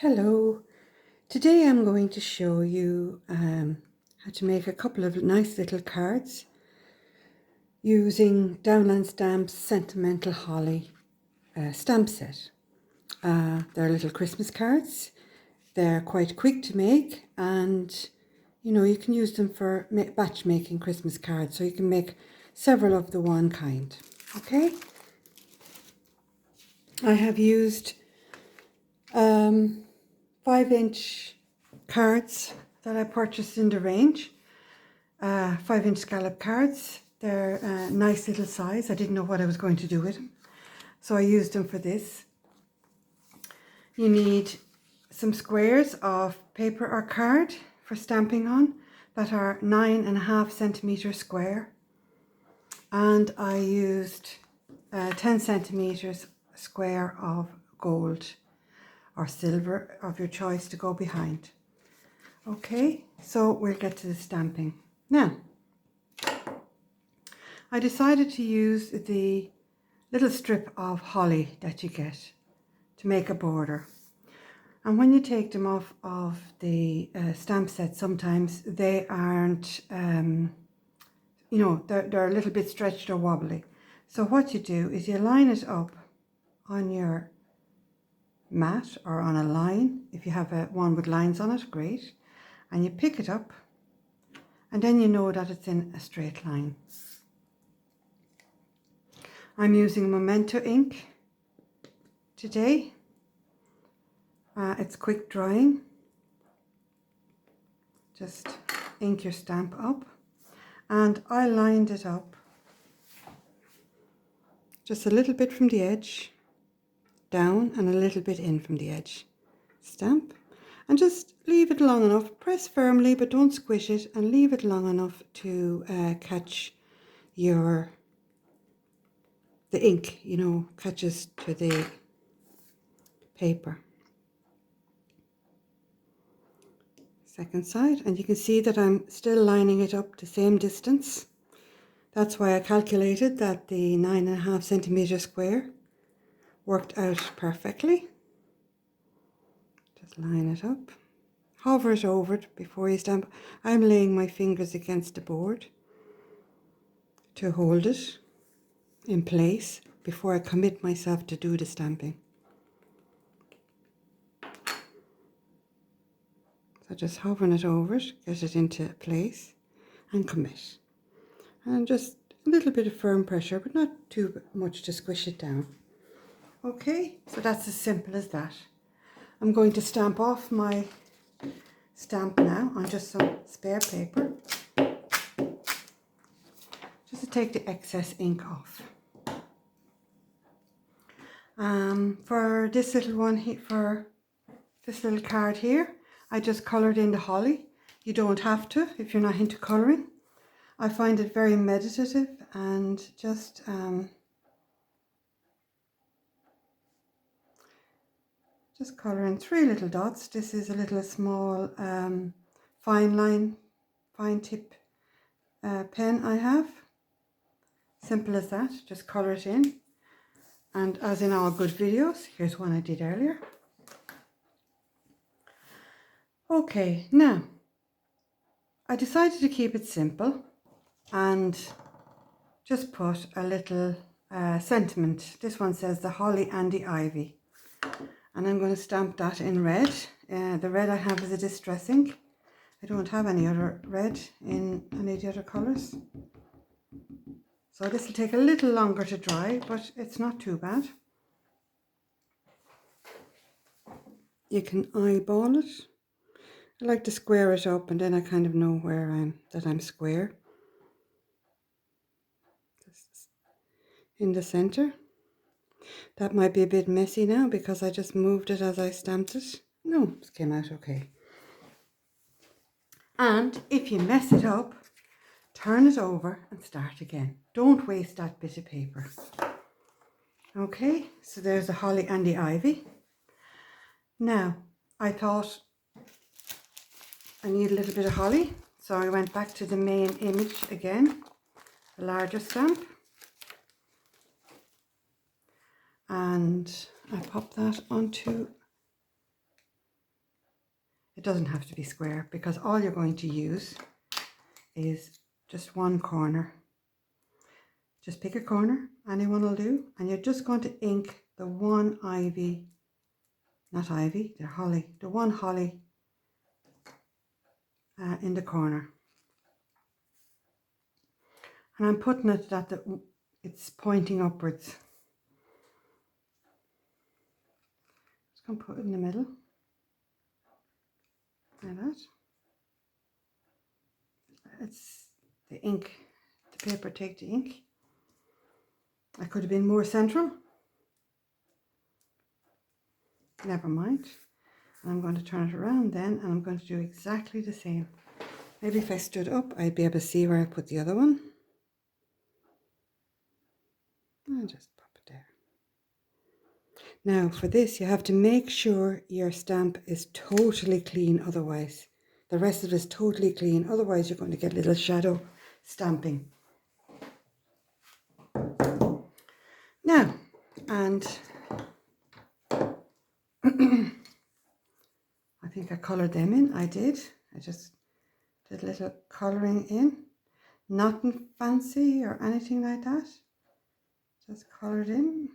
Hello, today I'm going to show you how to make a couple of nice little cards using Downland Stamps Sentimental Holly stamp set. They're little Christmas cards. They're quite quick to make, and you can use them for batch making Christmas cards, so you can make several of the one kind. Okay, I have used 5-inch cards that I purchased in the range, 5-inch scallop cards. They're a nice little size. I didn't know what I was going to do with them, so I used them for this. You need some squares of paper or card for stamping on that are 9.5 centimeters square, and I used 10 centimeters square of gold or silver of your choice to go behind. Okay, so we'll get to the stamping. Now, I decided to use the little strip of holly that you get to make a border. And when you take them off of the stamp set, sometimes they aren't, they're a little bit stretched or wobbly. So what you do is you line it up on your mat or on a line. If you have one with lines on it, great. And you pick it up, and then you know that it's in a straight line. I'm using Memento ink today. It's quick drying. Just ink your stamp up, and I lined it up just a little bit from the edge down and a little bit in from the edge. Stamp and just leave it long enough. Press firmly but don't squish it, and leave it long enough to catch the ink, catches to the paper. Second side, and you can see that I'm still lining it up the same distance. That's why I calculated that the 9.5 centimeter square worked out perfectly. Just line it up, hover it over it before you stamp. I'm laying my fingers against the board to hold it in place before I commit myself to do the stamping. So just hovering it over it, get it into place and commit. And just a little bit of firm pressure, but not too much to squish it down. Okay, so that's as simple as that. I'm going to stamp off my stamp now on just some spare paper, just to take the excess ink off. For this little one here, for this little card here, I just coloured in the holly. You don't have to if you're not into colouring. I find it very meditative, and just colour in 3 little dots. This is a little small fine tip pen I have. Simple as that, just colour it in. And as in all good videos, here's one I did earlier. Okay, now I decided to keep it simple and just put a little sentiment. This one says the holly and the ivy, and I'm going to stamp that in red. The red I have is a distress ink. I don't have any other red in any of the other colours, so this will take a little longer to dry, but it's not too bad. You can eyeball it. I like to square it up, and then I kind of know where I'm square. Just in the center. That might be a bit messy now because I just moved it as I stamped it. No, it came out okay. And if you mess it up, turn it over and start again. Don't waste that bit of paper. Okay, so there's the holly and the ivy. Now, I thought I need a little bit of holly, so I went back to the main image again, a larger stamp, and I popped that onto doesn't have to be square, because all you're going to use is just one corner. Just pick a corner, anyone will do, and you're just going to ink the one ivy, not ivy, the holly, the one holly in the corner. And I'm putting it that it's pointing upwards. Just going to put it in the middle, like that. It's the ink, the paper take the ink. I could have been more central. Never mind. I'm going to turn it around then, and I'm going to do exactly the same. Maybe if I stood up, I'd be able to see where I put the other one. I'll just pop it there. Now for this, you have to make sure your stamp is totally clean, otherwise. The rest of it is totally clean, otherwise you're going to get little shadow stamping. Now, and I think I coloured them in. I did. I just did a little colouring in. Nothing fancy or anything like that. Just coloured in.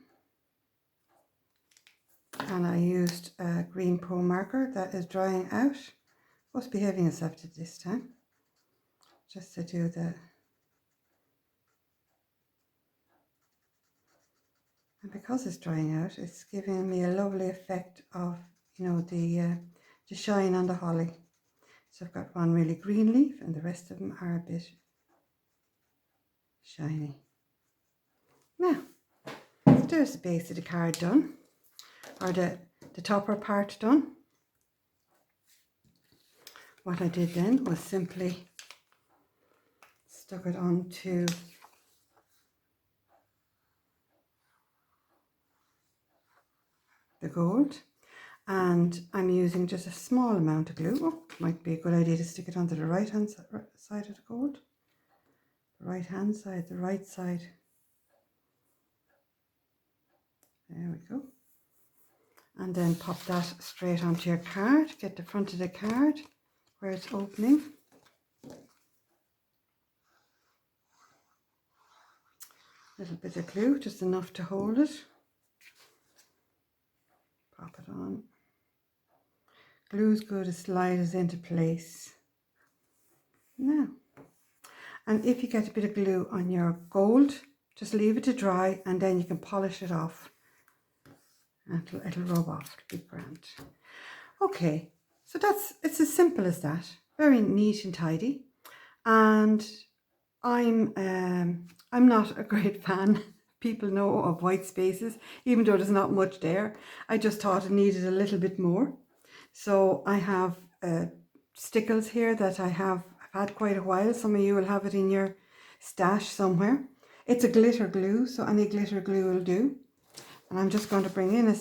And I used a green pro marker that is drying out. Was behaving itself to this time. Just to do the... And because it's drying out, it's giving me a lovely effect of, you know, the shine on the holly. So I've got one really green leaf and the rest of them are a bit shiny. Now, so there's the base of the card done, or the topper part done. What I did then was simply stuck it onto the gold, and I'm using just a small amount of glue. Oh, might be a good idea to stick it onto the right hand side of the gold. The right hand side, the right side. There we go. And then pop that straight onto your card. Get the front of the card where it's opening. A little bit of glue, just enough to hold it. Pop it on. Glue's good to slide it into place. Now, and if you get a bit of glue on your gold, just leave it to dry and then you can polish it off. It'll rub off, it'll be grand. Okay, so it's as simple as that. Very neat and tidy. And I'm not a great fan, people know, of white spaces, even though there's not much there. I just thought it needed a little bit more. So I have stickles here that I've had quite a while. Some of you will have it in your stash somewhere. It's a glitter glue, so any glitter glue will do. And I'm just going to bring in a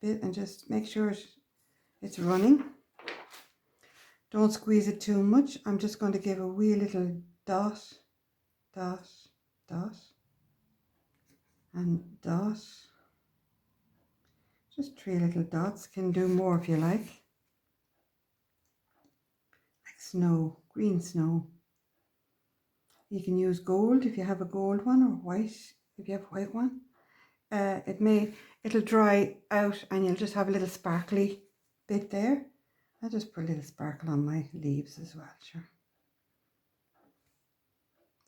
bit and just make sure it's running. Don't squeeze it too much. I'm just going to give a wee little dot, dot, dot, and dot. Just 3 little dots. Can do more if you like. Like snow, green snow. You can use gold if you have a gold one, or white if you have a white one. It'll dry out and you'll just have a little sparkly bit there. I'll just put a little sparkle on my leaves as well, sure.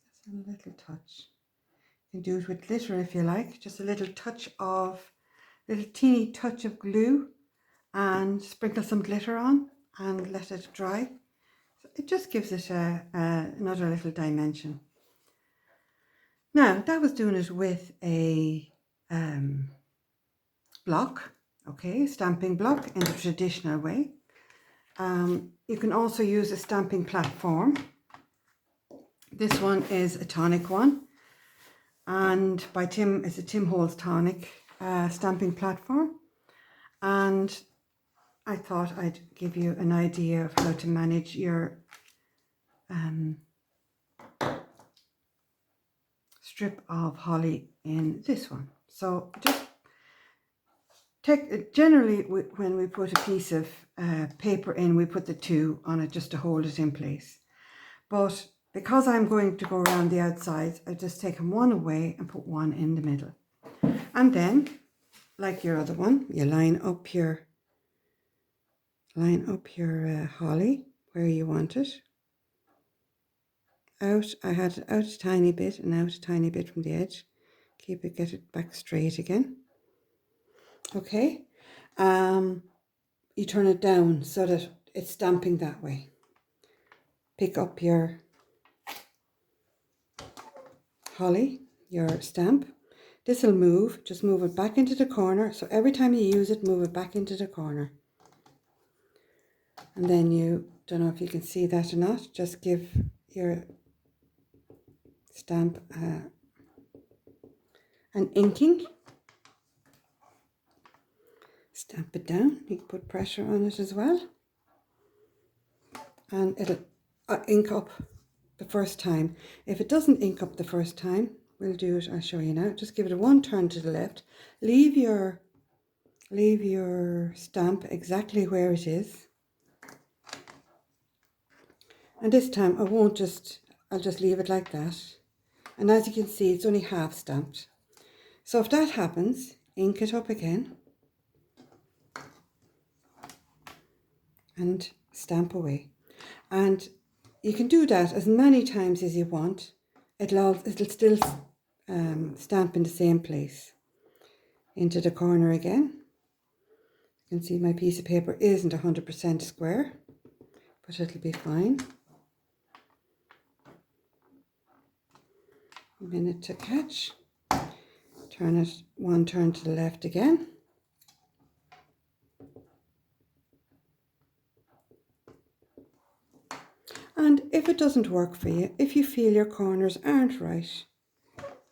Just a little touch. You can do it with glitter if you like, just a little teeny touch of glue and sprinkle some glitter on and let it dry. So it just gives it another little dimension. Now, that was doing it with a block, okay, stamping block in the traditional way. You can also use a stamping platform. This one is a tonic one, and by Tim, it's a Tim Holtz tonic stamping platform. And I thought I'd give you an idea of how to manage your strip of holly in this one. So just Generally, when we put a piece of paper in, we put the two on it just to hold it in place. But because I'm going to go around the outsides, I've just taken one away and put one in the middle. And then, like your other one, you line up your holly where you want it. Out, I had it out a tiny bit and out a tiny bit from the edge. Get it back straight again. Okay. You turn it down so that it's stamping that way. Pick up your holly, your stamp. This will move, just move it back into the corner. So every time you use it, move it back into the corner. And then you, don't know if you can see that or not, just give your stamp an inking. Stamp it down. You can put pressure on it as well. And it'll ink up the first time. If it doesn't ink up the first time, we'll do it, I'll show you now. Just give it a one turn to the left. Leave your stamp exactly where it is. And this time I'll just leave it like that. And as you can see, it's only half stamped. So if that happens, ink it up again. And stamp away. And you can do that as many times as you want. It'll still stamp in the same place. Into the corner again. You can see my piece of paper isn't 100% square, but it'll be fine. A minute to catch. Turn it one turn to the left again. And if it doesn't work for you, if you feel your corners aren't right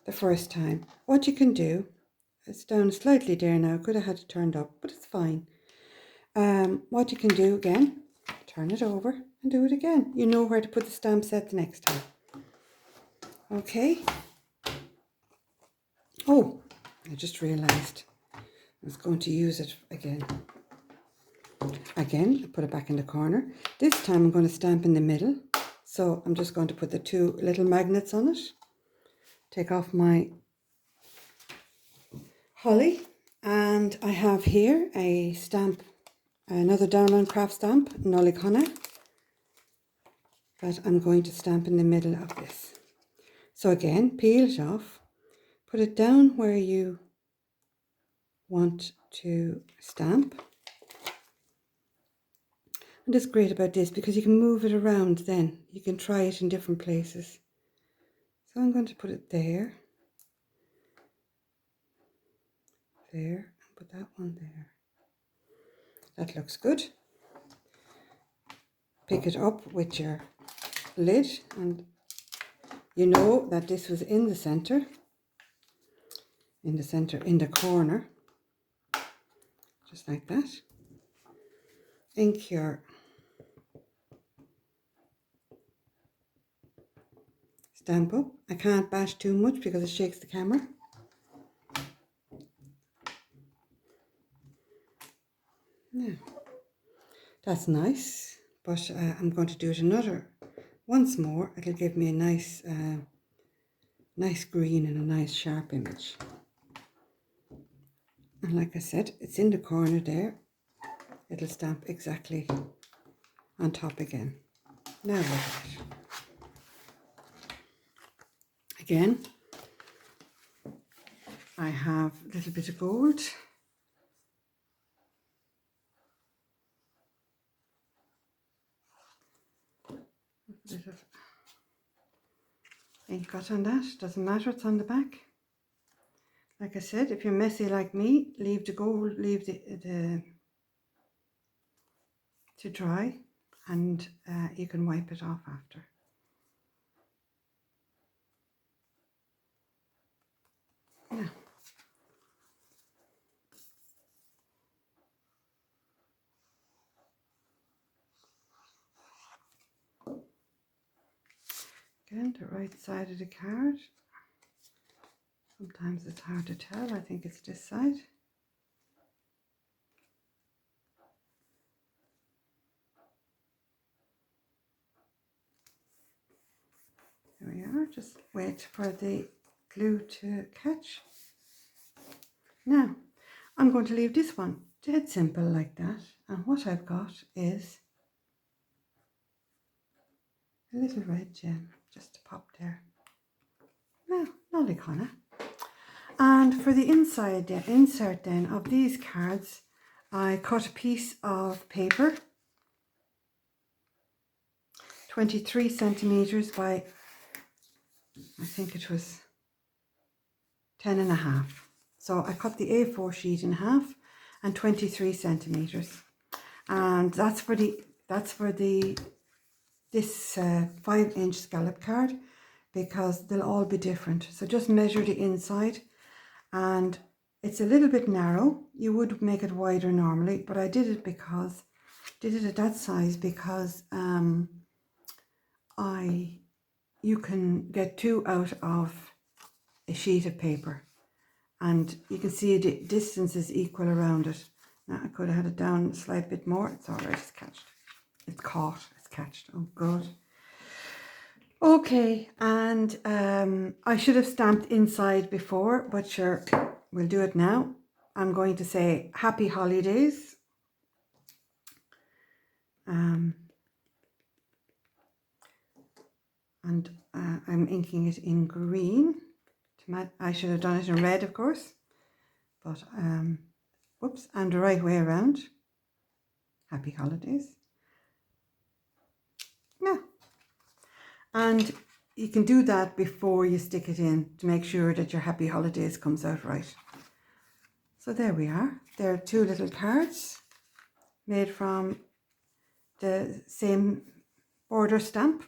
the first time, what you can do, it's down slightly there now, could have had it turned up, but it's fine. What you can do again, turn it over and do it again. You know where to put the stamp set the next time. Okay. Oh, I just realized I was going to use it again. Again, I put it back in the corner. This time I'm going to stamp in the middle. So I'm just going to put the two little magnets on it. Take off my holly. And I have here a stamp, another Downline Craft stamp, Nollicona, that I'm going to stamp in the middle of this. So again, peel it off. Put it down where you want to stamp. And it's great about this because you can move it around then. You can try it in different places. So I'm going to put it there. There. And put that one there. That looks good. Pick it up with your lid and you know that this was in the center. In the corner. Just like that. Ink your stamp up. I can't bash too much because it shakes the camera. Yeah, that's nice, but I'm going to do it once more. It'll give me a nice green and a nice sharp image. And like I said, it's in the corner there. It'll stamp exactly on top again. Now look at it. Again, I have a little bit of gold. A bit of ink got on that, doesn't matter, it's on the back. Like I said, if you're messy like me, leave the gold, leave the to dry, and you can wipe it off after. Now, again, the right side of the card. Sometimes it's hard to tell. I think it's this side. There we are, just wait for the glue to catch. Now, I'm going to leave this one dead simple like that. And what I've got is a little red gem just to pop there. Now, lollicona. And for the insert then of these cards, I cut a piece of paper, 23 centimeters by, I think it was 10.5. So I cut the A4 sheet in half and 23 centimeters. And that's for this 5-inch scallop card, because they'll all be different. So just measure the inside, and it's a little bit narrow. You would make it wider normally, but I did it at that size because you can get 2 out of a sheet of paper, and you can see the distance is equal around it. Now I could have had it down a slight bit more. It's all right, it's catched. It's caught, it's catched. Oh, good. Okay, and I should have stamped inside before, but sure, we'll do it now. I'm going to say Happy Holidays. And I'm inking it in green. I should have done it in red, of course, but whoops, and the right way around. Happy Holidays. Yeah. And you can do that before you stick it in to make sure that your Happy Holidays comes out right. So there we are. There are 2 little cards made from the same border stamp.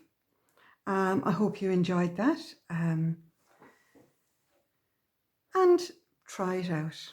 I hope you enjoyed that. And try it out.